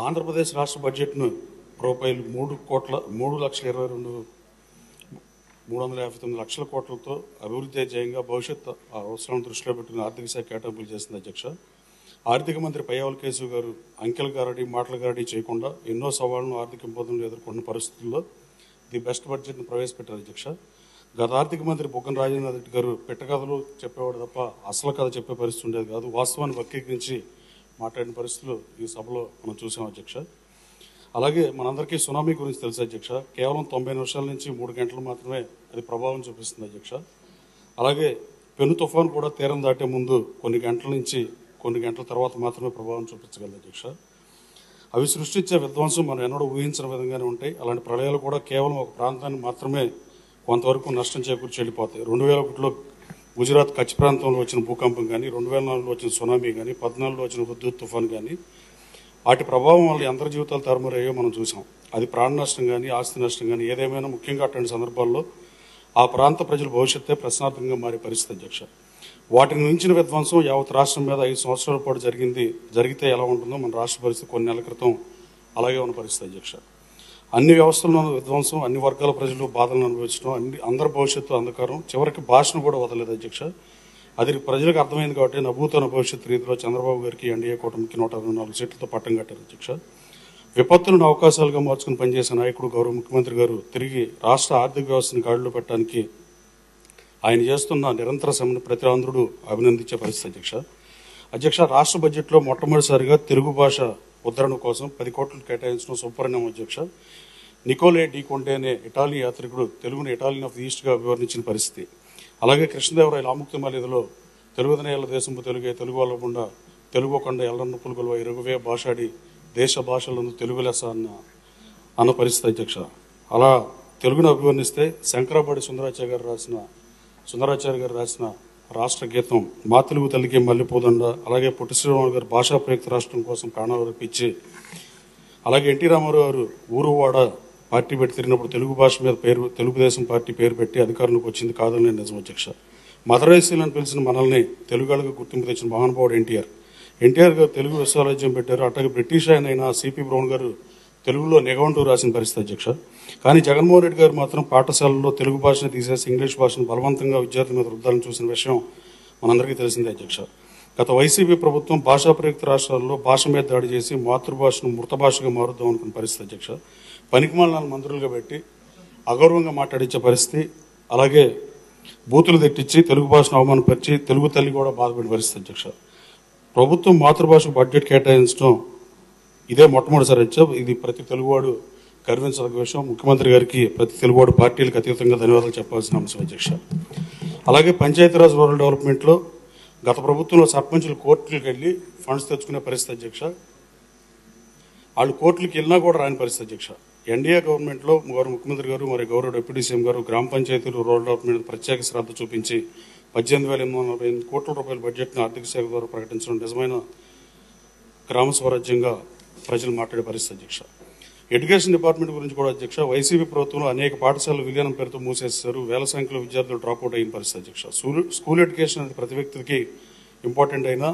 ఆంధ్రప్రదేశ్ రాష్ట్ర బడ్జెట్ను రూపాయలు 3,359,00,00,000 కోట్లతో అభివృద్ధి ధ్యేయంగా భవిష్యత్ అవసరాలను దృష్టిలో పెట్టుకుని ఆర్థిక శాఖ కేటాయింపులు చేసింది అధ్యక్ష. ఆర్థిక మంత్రి పయ్యావుల కేశవ్ గారు అంకెల గారడి మాటల గారడి చేయకుండా ఎన్నో సవాళ్లను ఆర్థిక ఇబ్బందులను ఎదుర్కొన్న పరిస్థితుల్లో ది బెస్ట్ బడ్జెట్ను ప్రవేశపెట్టారు అధ్యక్ష. గత ఆర్థిక మంత్రి బుగ్గన రాజేంద్ర రెడ్డి గారు పెట్టకథలు చెప్పేవాడు తప్ప అసలు కథ చెప్పే పరిస్థితి ఉండేది కాదు. వాస్తవాన్ని వక్రీకరించి మాట్లాడిన పరిస్థితులు ఈ సభలో మనం చూసాం అధ్యక్ష. అలాగే మనందరికీ సునామీ గురించి తెలుసు అధ్యక్ష. కేవలం 90 నిమిషాల నుంచి 3 గంటలు మాత్రమే అది ప్రభావం చూపిస్తుంది అధ్యక్ష. అలాగే పెను తుఫాను కూడా తీరం దాటే ముందు కొన్ని గంటల నుంచి కొన్ని గంటల తర్వాత మాత్రమే ప్రభావం చూపించగలదు అధ్యక్ష. అవి సృష్టించే విధ్వంసం మనం ఎన్నడూ ఊహించిన విధంగానే ఉంటాయి. అలాంటి ప్రళయాలు కూడా కేవలం ఒక ప్రాంతాన్ని మాత్రమే కొంతవరకు నష్టం చేకూర్చి వెళ్ళిపోతాయి. 2001లో గుజరాత్ కచ్ ప్రాంతంలో వచ్చిన భూకంపం కానీ, 2004లో వచ్చిన సునామీ కానీ, 2014లో వచ్చిన హుద్దూద్ తుఫాను కానీ, వాటి ప్రభావం వల్ల అందరి జీవితాలు తారుమారయ్యో మనం చూసాం. అది ప్రాణ నష్టం కానీ, ఆస్తి నష్టం కానీ ఏదేమైనా ముఖ్యంగా అటువంటి సందర్భాల్లో ఆ ప్రాంత ప్రజల భవిష్యత్తే ప్రశ్నార్థకంగా మారే పరిస్థితి అధ్యక్ష. వాటిని మించిన విధ్వంసం యావత్ రాష్ట్రం మీద 5 సంవత్సరాల పాటు జరిగితే ఎలా ఉంటుందో మన రాష్ట్ర పరిస్థితి కొన్ని నెలల క్రితం అలాగే ఉన్న పరిస్థితి అధ్యక్ష. అన్ని వ్యవస్థల్లోనూ విధ్వంసం, అన్ని వర్గాల ప్రజలు బాధలను అనుభవించడం, అందరి భవిష్యత్తు అంధకారం, చివరికి భాషను కూడా వదలలేదు అధ్యక్ష. అది ప్రజలకు అర్థమైంది కాబట్టి నభూతన భవిష్యత్ రీతిలో చంద్రబాబు గారికి ఎన్డీఏ కూటమికి 124 సీట్లతో పట్టం కట్టారు అధ్యక్ష. విపత్తులను అవకాశాలుగా మార్చుకుని పనిచేసే నాయకుడు గౌరవ ముఖ్యమంత్రి గారు తిరిగి రాష్ట్ర ఆర్థిక వ్యవస్థను గాడిలో పెట్టడానికి ఆయన చేస్తున్న నిరంతర శ్రమను ప్రతి ఆంధ్రుడు అభినందించే పరిస్థితి అధ్యక్ష. రాష్ట్ర బడ్జెట్లో మొట్టమొదటిసారిగా తెలుగు భాష ఉద్ధరణ కోసం 10 కోట్లు కేటాయించడం శుభపరిణామం అధ్యక్ష. నికోలే డి కొంటే అనే ఇటాలీ యాత్రికుడు తెలుగును ఇటాలియన్ ఆఫ్ ది ఈస్ట్గా వివరించిన పరిస్థితి. అలాగే కృష్ణదేవరాయల ఆముక్తిమాలిదలో తెలుగుదనేళ్ల దేశంపు తెలుగే తెలుగు వాళ్ళకుండా తెలుగు కొండ ఎల్లన్న పులుగులు ఇరుగువే భాషాడి దేశ భాషలందు తెలుగు లెస అన్న పరిస్థితి అధ్యక్ష. అలా తెలుగును అభివర్ణిస్తే శంకరాబాడి సుందరాచార్య గారు రాసిన రాష్ట్ర గీతం మా తెలుగు తల్లికి మల్లెపూదండ, అలాగే పొట్టి శ్రీరాములు గారు భాషా ప్రయుక్త రాష్ట్రం కోసం ప్రాణాలు అర్పించి, అలాగే ఎన్టీ రామారావు గారు ఊరువాడ పార్టీ పెట్టి తిరిగినప్పుడు తెలుగు భాష మీద తెలుగుదేశం పార్టీ పేరు పెట్టి అధికారంలోకి వచ్చింది కాదని నిజం అధ్యక్ష. మదరైసీలను పిలిచిన మనల్ని తెలుగులకు గుర్తింపు తెచ్చిన మహానుభావుడు ఎన్టీఆర్ గారు తెలుగు విశ్వరాజ్యం పెట్టారు. అట్లాగే బ్రిటిష్ ఆయన సిపి బ్రౌన్ గారు తెలుగులో నిఘంటువు రాసిన పరిస్థితి అధ్యక్ష. కానీ జగన్మోహన్ రెడ్డి గారు మాత్రం పాఠశాలల్లో తెలుగు భాషను తీసేసి ఇంగ్లీష్ భాషను బలవంతంగా విద్యార్థుల మీద రుద్దాలని చూసిన విషయం మనందరికీ తెలిసిందే అధ్యక్ష. గత వైసీపీ ప్రభుత్వం భాషా ప్రయుక్త రాష్ట్రాల్లో భాష మీద దాడి చేసి మాతృభాషను మృత భాషగా మారుద్దాం అనుకున్న పరిస్థితి అధ్యక్ష. పనికిమాలిన మంత్రులుగా పెట్టి అగౌరవంగా మాట్లాడించే పరిస్థితి, అలాగే బూతులు తెట్టించి తెలుగు భాషను అవమానపరిచి తెలుగు తల్లి కూడా బాధపడిన పరిస్థితి అధ్యక్ష. ప్రభుత్వం మాతృభాషకు బడ్జెట్ కేటాయించడం ఇదే మొట్టమొదటిసారి అధ్యక్ష. ఇది ప్రతి తెలుగువాడు గర్వించదగ్గ విషయం. ముఖ్యమంత్రి గారికి ప్రతి తెలుగువాడు పార్టీలకు అతీతంగా ధన్యవాదాలు చెప్పాల్సిన అంశం అధ్యక్ష. అలాగే పంచాయతీరాజ్ రూరల్ డెవలప్మెంట్లో గత ప్రభుత్వంలో సర్పంచులు కోర్టులకు వెళ్ళి ఫండ్స్ తెచ్చుకునే పరిస్థితి అధ్యక్ష. వాళ్ళు కోర్టులకు వెళ్ళినా కూడా రాని పరిస్థితి అధ్యక్ష. ఎన్డీఏ గవర్నమెంట్లో గౌరవ ముఖ్యమంత్రి గారు మరియు గౌరవ డిప్యూటీ సీఎం గారు గ్రామ పంచాయతీలు రూరల్ డెవలప్మెంట్ ప్రత్యేక శ్రద్ధ చూపించి 18,848 కోట్ల రూపాయల బడ్జెట్ను ఆర్థిక శాఖ ద్వారా ప్రకటించడం నిజమైన గ్రామ స్వరాజ్యంగా ప్రజలు మాట్లాడే పరిస్థితి అధ్యక్ష. ఎడ్యుకేషన్ డిపార్ట్మెంట్ గురించి కూడా అధ్యక్ష. వైసీపీ ప్రభుత్వంలో అనేక పాఠశాలలు విలీనం పేరుతో మూసేశారు. వేల సంఖ్యలో విద్యార్థులు డ్రాప్అవుట్ అయిన పరిస్థితి అధ్యక్ష. స్కూల్ ఎడ్యుకేషన్ అనేది ప్రతి వ్యక్తికి ఇంపార్టెంట్ అయినా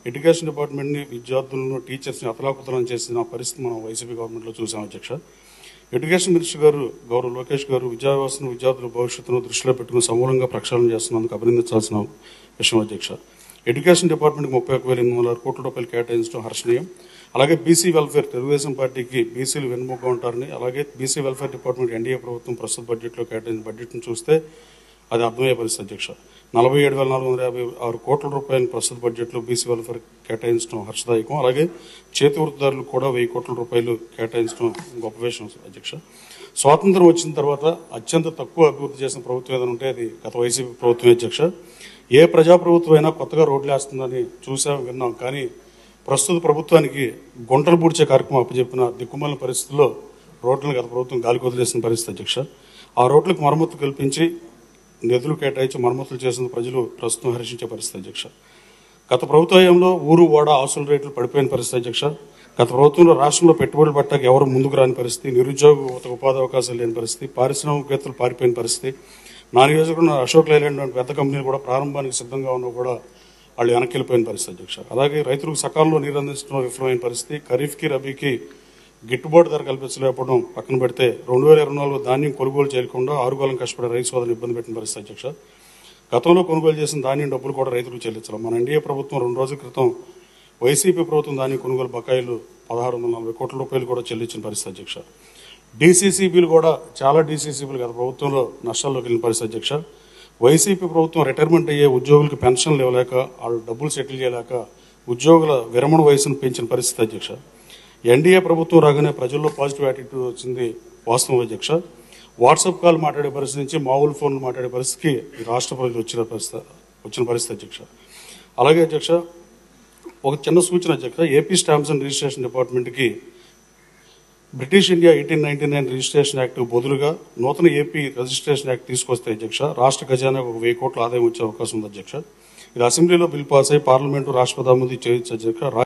ఎడ్యుకేషన్ డిపార్ట్మెంట్ని విద్యార్థులను టీచర్స్ని అతలాకుతలం చేసిన పరిస్థితి మనం వైసీపీ గవర్నమెంట్లో చూసాం అధ్యక్ష. ఎడ్యుకేషన్ మినిస్టర్ గారు గౌరవ లోకేష్ గారు విద్యా వ్యవస్థను విద్యార్థుల భవిష్యత్తును దృష్టిలో పెట్టుకుని సమూలంగా ప్రక్షాళన చేస్తున్నందుకు అభినందించాల్సిన విషయం అధ్యక్ష. ఎడ్యుకేషన్ డిపార్ట్మెంట్కి 31,806 కోట్ల రూపాయలు కేటాయించడం హర్షణీయం. అలాగే బీసీ వెల్ఫేర్ తెలుగుదేశం పార్టీకి బీసీలు వెన్నుముగ్గా ఉంటారని, అలాగే బీసీ వెల్ఫేర్ డిపార్ట్మెంట్ ఎన్డీఏ ప్రభుత్వం ప్రస్తుత బడ్జెట్లో కేటాయించిన బడ్జెట్ను చూస్తే అది అర్థమయ్యే పరిస్థితి అధ్యక్ష. 47,456 కోట్ల రూపాయలు ప్రస్తుత బడ్జెట్లో బీసీ వెల్ఫేర్ కేటాయించడం హర్షదాయకం. అలాగే చేతి వృత్తిదారులకు కూడా 1000 కోట్ల రూపాయలు కేటాయించడం గొప్ప విషయం అధ్యక్ష. స్వాతంత్రం వచ్చిన తర్వాత అత్యంత తక్కువ అభివృద్ధి చేసిన ప్రభుత్వం ఏదైనా ఉంటే అది గత వైసీపీ ప్రభుత్వమే అధ్యక్ష. ఏ ప్రజాప్రభుత్వం అయినా కొత్తగా రోడ్లు వేస్తుందని చూసాం విన్నాం, కానీ ప్రస్తుత ప్రభుత్వానికి గుంటలు పూడ్చే కార్యక్రమం అప్పచెప్పిన దిక్కుమాలిన పరిస్థితుల్లో రోడ్లను గత ప్రభుత్వం గాలికి వదిలేసిన పరిస్థితి అధ్యక్ష. ఆ రోడ్లకు మరమ్మతు కల్పించి నిధులు కేటాయించి మరమ్మతులు చేసిన ప్రజలు ప్రస్తుతం హర్షించే పరిస్థితి అధ్యక్ష. గత ప్రభుత్వ హయాంలో ఊరు వాడ ఆస్తుల రేట్లు పడిపోయిన పరిస్థితి అధ్యక్ష. గత ప్రభుత్వంలో రాష్ట్రంలో పెట్టుబడులు పెట్టక ఎవరు ముందుకు రాని పరిస్థితి, నిరుద్యోగ ఉపాధి అవకాశాలు లేని పరిస్థితి, పారిశ్రామికవేత్తలు పారిపోయిన పరిస్థితి, నా నియోజకవర్గంలో అశోక్ లైలాండ్ వంటి పెద్ద కంపెనీలు కూడా ప్రారంభానికి సిద్ధంగా ఉన్నా కూడా వాళ్ళు వెనక్కి వెళ్ళిపోయిన పరిస్థితి అధ్యక్ష. అలాగే రైతులకు సకాలంలో నీరు అందించడం విఫలమైన పరిస్థితి. ఖరీఫ్కి రబీకి గిట్టుబాటు ధర కల్పించలేకపోవడం పక్కన పెడితే 2024 ధాన్యం కొనుగోలు చేయకుండా ఆరుగాలం కష్టపడే రైతు సోదరులు ఇబ్బంది పెట్టిన పరిస్థితి అధ్యక్ష. గతంలో కొనుగోలు చేసిన ధాన్యం డబ్బులు కూడా రైతులకు చెల్లించాలి. మన ఎన్డీఏ ప్రభుత్వం 2 రోజుల క్రితం వైసీపీ ప్రభుత్వం ధాన్యం కొనుగోలు బకాయిలు 1640 కోట్ల రూపాయలు కూడా చెల్లించిన పరిస్థితి అధ్యక్ష. డీసీసీబీలు కూడా చాలా డీసీసీబీలు గత ప్రభుత్వంలో నష్టాల్లోకి వెళ్ళిన పరిస్థితి అధ్యక్ష. వైసీపీ ప్రభుత్వం రిటైర్మెంట్ అయ్యే ఉద్యోగులకు పెన్షన్లు ఇవ్వలేక వాళ్ళు డబ్బులు సెటిల్ చేయలేక ఉద్యోగుల విరమణ వయసును పెంచిన పరిస్థితి అధ్యక్ష. ఎన్డీఏ ప్రభుత్వం రాగానే ప్రజల్లో పాజిటివ్ యాటిట్యూడ్ వచ్చింది వాస్తవం అధ్యక్ష. వాట్సాప్ కాల్ మాట్లాడే పరిస్థితి నుంచి మామూలు ఫోన్లు మాట్లాడే పరిస్థితికి ఈ రాష్ట్ర ప్రజలు వచ్చిన పరిస్థితి అధ్యక్ష. అలాగే అధ్యక్ష ఒక చిన్న సూచన అధ్యక్ష, ఏపీ స్టాంప్స్ అండ్ రిజిస్ట్రేషన్ డిపార్ట్మెంట్కి బ్రిటిష్ ఇండియా 1899 రిజిస్ట్రేషన్ యాక్ట్ బదులుగా నూతన ఏపీ రిజిస్ట్రేషన్ యాక్ట్ తీసుకొస్తే అధ్యక్ష రాష్ట్ర ఖజానాకు 1000 కోట్ల ఆదాయం వచ్చే అవకాశం ఉంది అధ్యక్ష. ఇది అసెంబ్లీలో బిల్ పాస్ అయి పార్లమెంటు రాష్ట్రపతి ఆమోదం చేయొచ్చు అధ్యక్ష.